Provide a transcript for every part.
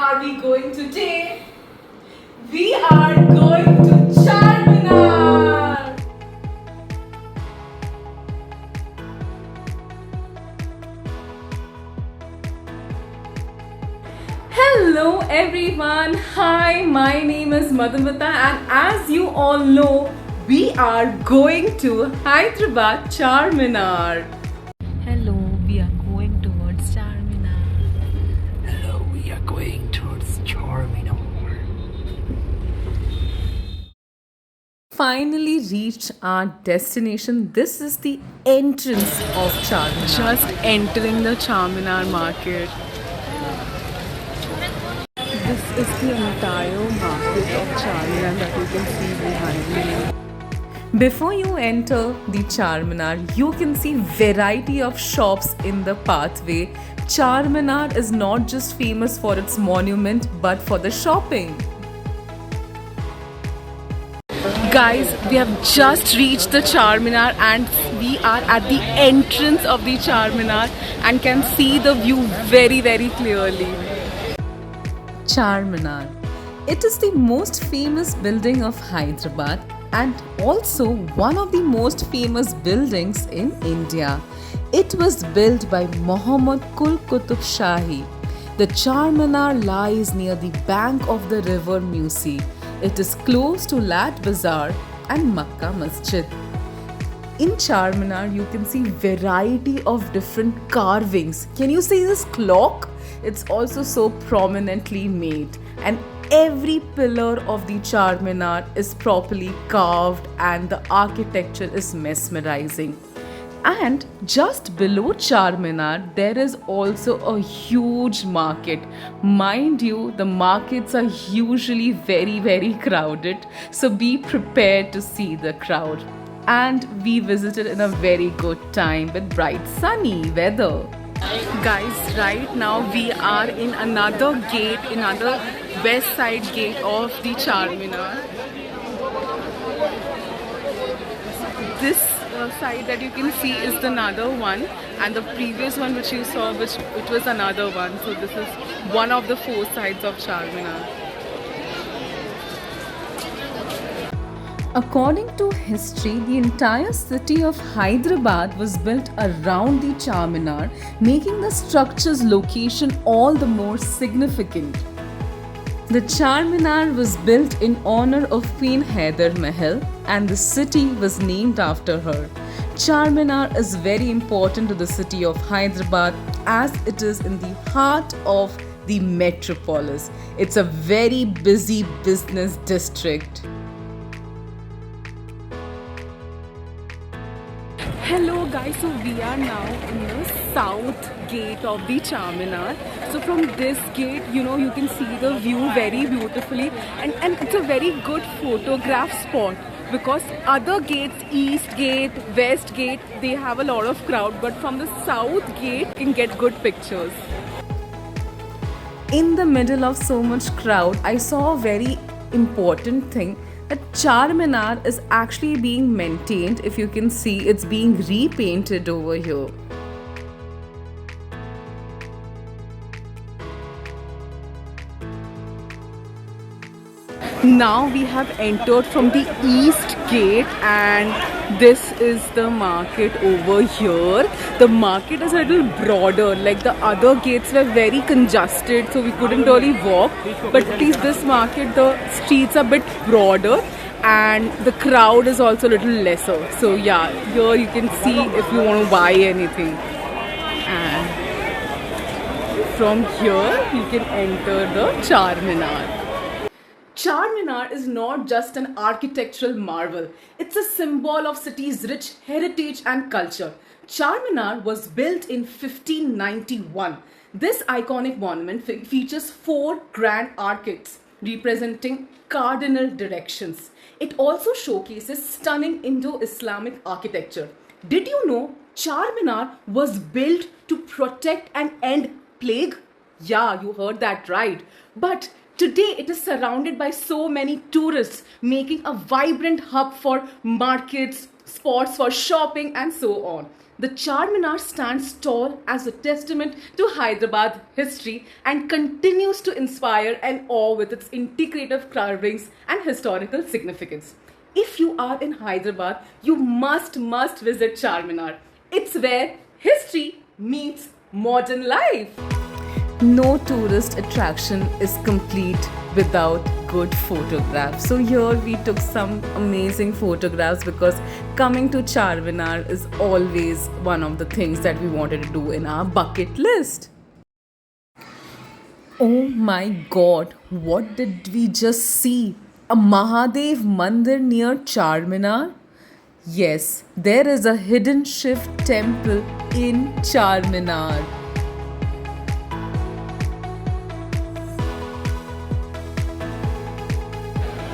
are we going today? We are going to Charminar. Hello everyone. Hi, my name is Madhumita and as you all know, we are going to Hyderabad Charminar. Hello, we are going towards Charminar. Hello, we are going towards Charminar. Finally reached our destination. This is the entrance of Charminar. Just entering the Charminar market. This is the entire market of Charminar that you can see behind me. Before you enter the Charminar, you can see variety of shops in the pathway. Charminar is not just famous for its monument but for the shopping. Guys, we have just reached the Charminar and we are at the entrance of the Charminar and can see the view very clearly. Charminar. It is the most famous building of Hyderabad and also one of the most famous buildings in India. It was built by Muhammad Qul Qutb Shahi. The Charminar lies near the bank of the river Musi. It is close to Lat Bazaar and Makkah Masjid. In Charminar, you can see variety of different carvings. Can you see this clock? It's also so prominently made, and every pillar of the Charminar is properly carved and the architecture is mesmerizing. And just below Charminar, there is also a huge market. Mind you, the markets are usually very crowded, so be prepared to see the crowd. And we visited in a very good time with bright sunny weather. Guys, right now we are in another gate, another west side gate of the Charminar. This side that you can see is another one, and the previous one which you saw which was another one. So this is one of the four sides of Charminar. According to history, the entire city of Hyderabad was built around the Charminar, making the structure's location all the more significant. The Charminar was built in honor of Queen Hyder Mahal and the city was named after her. Charminar is very important to the city of Hyderabad as it is in the heart of the metropolis. It's a very busy business district. Hello guys, so we are now in the south gate of the Charminar. So from this gate, you can see the view very beautifully, and it's a very good photograph spot because other gates, east gate, west gate, they have a lot of crowd, but from the south gate you can get good pictures. In the middle of so much crowd, I saw a very important thing that Charminar is actually being maintained. If you can see, it's being repainted over here. Now we have entered from the east gate and this is the market over here. The market is a little broader, like the other gates were very congested so we couldn't really walk, but at least this market, the streets are a bit broader and the crowd is also a little lesser. So yeah, here you can see if you want to buy anything, and from here you can enter the Charminar. Charminar is not just an architectural marvel, it's a symbol of city's rich heritage and culture. Charminar was built in 1591. This iconic monument features four grand arcades representing cardinal directions. It also showcases stunning Indo-Islamic architecture. Did you know Charminar was built to protect and end plague? Yeah, you heard that right. But Today, it is surrounded by so many tourists, making a vibrant hub for markets, spots for shopping, and so on. The Charminar stands tall as a testament to Hyderabad history and continues to inspire and awe with its integrative carvings and historical significance. If you are in Hyderabad, you must visit Charminar. It's where history meets modern life. No tourist attraction is complete without good photographs. So here we took some amazing photographs because coming to Charminar is always one of the things that we wanted to do in our bucket list. Oh my god, what did we just see? A Mahadev Mandir near Charminar? Yes, there is a hidden Shiv temple in Charminar.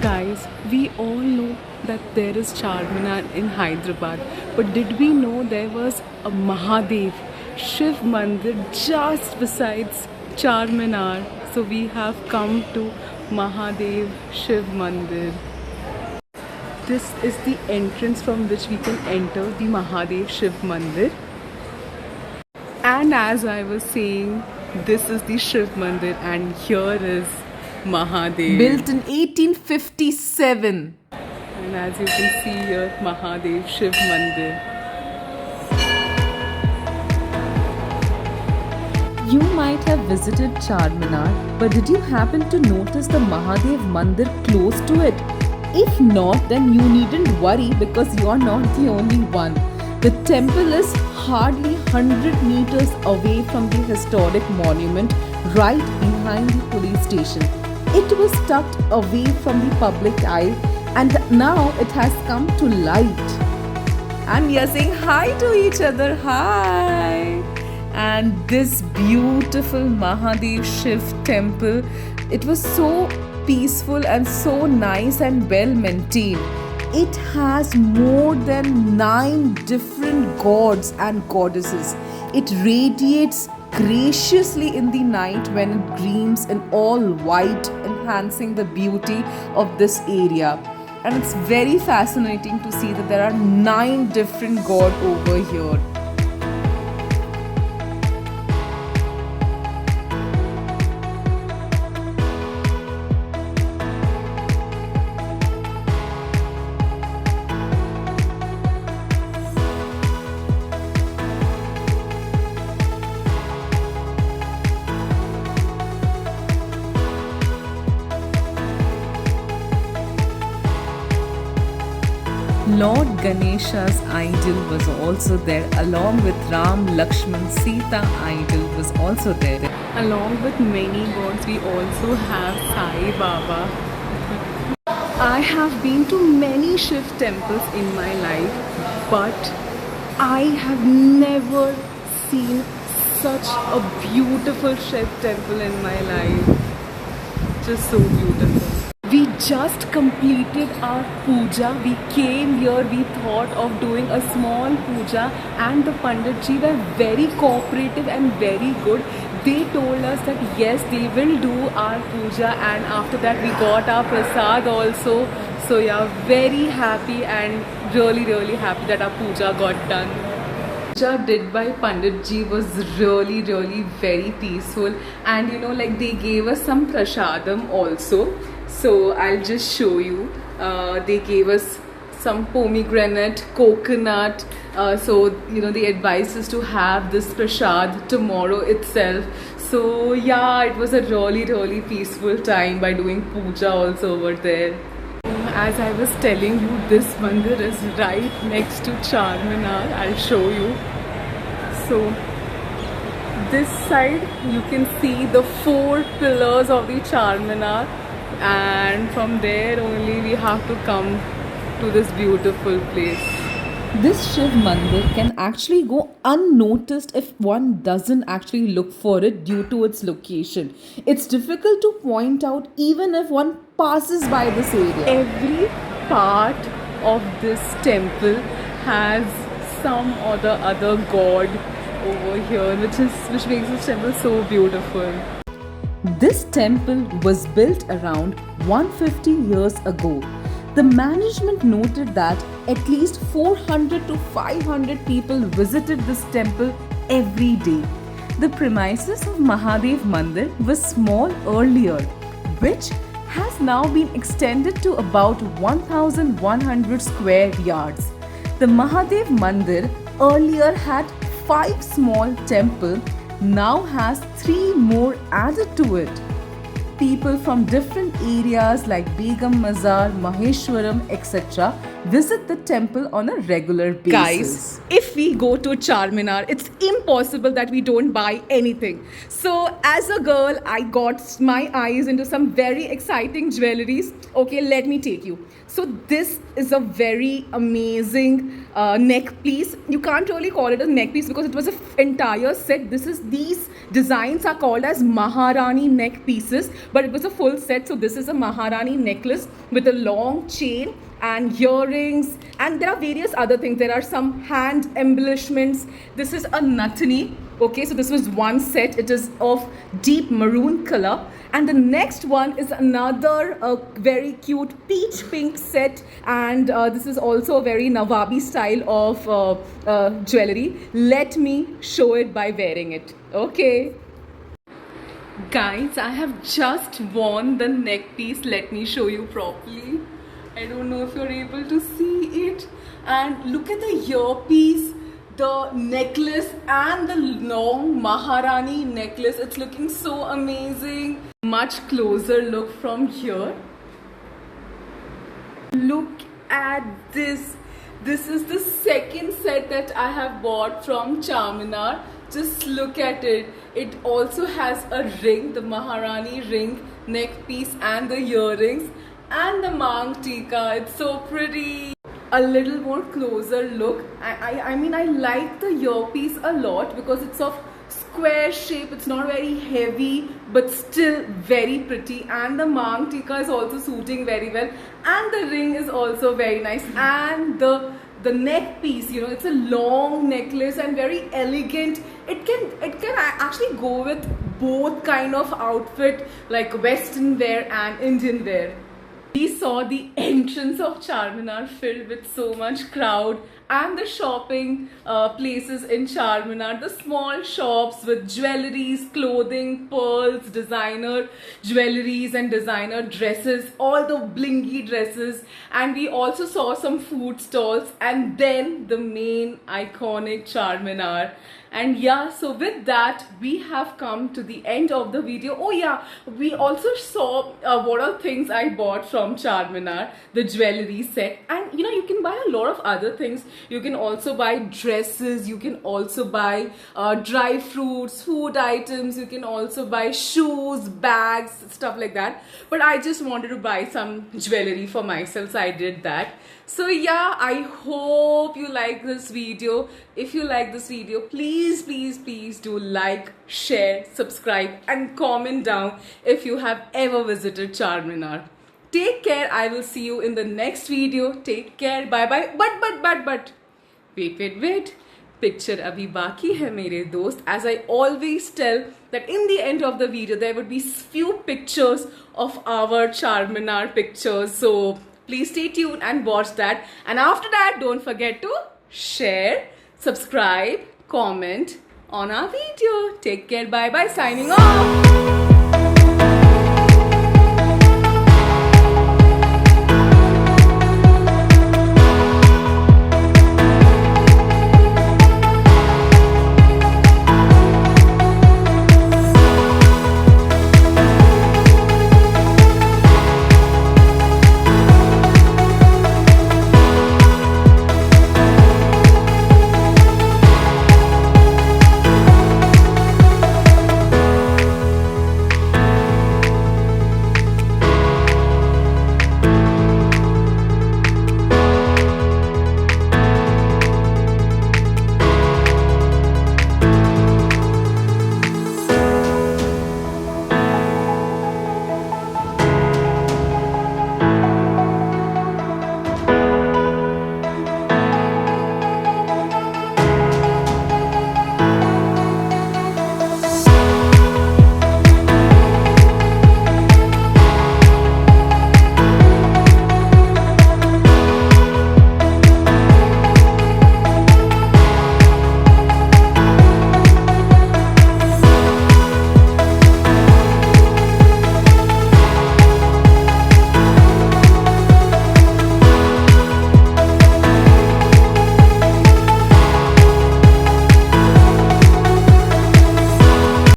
Guys, we all know that there is Charminar in Hyderabad, but did we know there was a Mahadev Shiv Mandir just besides Charminar? So we have come to Mahadev Shiv Mandir. This is the entrance from which we can enter the Mahadev Shiv Mandir. And as I was saying, this is the Shiv Mandir and here is Mahadev. Built in 1857. And as you can see here, Mahadev Shiv Mandir. You might have visited Charminar, but did you happen to notice the Mahadev Mandir close to it? If not, then you needn't worry because you are not the only one. The temple is hardly 100 meters away from the historic monument right behind the police station. It was tucked away from the public eye and now it has come to light. And we are saying hi to each other. Hi! And this beautiful Mahadev Shiv temple, it was so peaceful and so nice and well maintained. It has more than 9 different gods and goddesses. It radiates graciously in the night when it gleams in all white, enhancing the beauty of this area. And it's very fascinating to see that there are 9 different gods over here. Lord Ganesha's idol was also there, along with Ram, Lakshman, Sita idol was also there. Along with many gods, we also have Sai Baba. I have been to many Shiv temples in my life, but I have never seen such a beautiful Shiv temple in my life. Just so beautiful. We just completed our puja. We came here, we thought of doing a small puja, and the Panditji were very cooperative and very good. They told us that yes, they will do our puja, and after that we got our prasad also. So yeah, very happy and really happy that our puja got done. Puja did by Panditji was really very peaceful, and you know, like they gave us some prasadam also. So I'll just show you. They gave us some pomegranate, coconut. So you know, they advised us to have this prasad tomorrow itself. So yeah, it was a really peaceful time by doing puja also over there. As I was telling you, this mandir is right next to Charminar. I'll show you. So this side you can see the 4 pillars of the Charminar, and from there only we have to come to this beautiful place. This Shiv Mandir can actually go unnoticed if one doesn't actually look for it due to its location. It's difficult to point out even if one passes by this area. Every part of this temple has some or the other god over here, which makes this temple so beautiful. This temple was built around 150 years ago. The management noted that at least 400 to 500 people visited this temple every day. The premises of Mahadev Mandir was small earlier, which has now been extended to about 1100 square yards. The Mahadev Mandir earlier had 5 small temples, now has 3 more added to it. People from different areas like Begum Mazar, Maheshwaram, etc. visit the temple on a regular basis. Guys, if we go to Charminar, it's impossible that we don't buy anything. So as a girl, I got my eyes into some very exciting jewelries. Okay, let me take you. So this is a very amazing neck piece. You can't really call it a neck piece because it was an entire set. These designs are called as Maharani neck pieces, but it was a full set. So this is a Maharani necklace with a long chain and earrings, and there are various other things. There are some hand embellishments. This is a Natani. Okay, so this was one set. It is of deep maroon color, and the next one is another very cute peach pink set, and this is also a very Nawabi style of jewelry. Let me show it by wearing it. Okay. Guys, I have just worn the neck piece. Let me show you properly. I don't know if you're able to see it. And look at the earpiece, the necklace, and the long Maharani necklace. It's looking so amazing. Much closer look from here. Look at this. This is the second set that I have bought from Charminar. Just look at it. It also has a ring, the Maharani ring, neck piece, and the earrings, and the Mang Tika. It's so pretty. A little more closer look. I mean, I like the earpiece a lot because it's of square shape. It's not very heavy, but still very pretty. And the Mang Tika is also suiting very well. And the ring is also very nice. And the neck piece, you know, it's a long necklace and very elegant. It can actually go with both kind of outfit, like Western wear and Indian wear. We saw the entrance of Charminar filled with so much crowd, and the shopping places in Charminar, the small shops with jewelries, clothing, pearls, designer jewelries and designer dresses, all the blingy dresses, and we also saw some food stalls, and then the main iconic Charminar. And yeah, so with that we have come to the end of the video. Oh yeah, we also saw what are things I bought from Charminar, the jewelry set, and you know, you can buy a lot of other things. You can also buy dresses, you can also buy dry fruits, food items, you can also buy shoes, bags, stuff like that. But I just wanted to buy some jewelry for myself, so I did that. So yeah, I hope you like this video. If you like this video, please do like, share, subscribe and comment down if you have ever visited Charminar. Take care. I will see you in the next video. Take care. Bye bye. But wait. Picture abhi baki hai mere dost. As I always tell that in the end of the video there would be few pictures of our Charminar pictures. So please stay tuned and watch that. And after that, don't forget to share, subscribe, comment on our video. Take care. Bye bye. Signing off.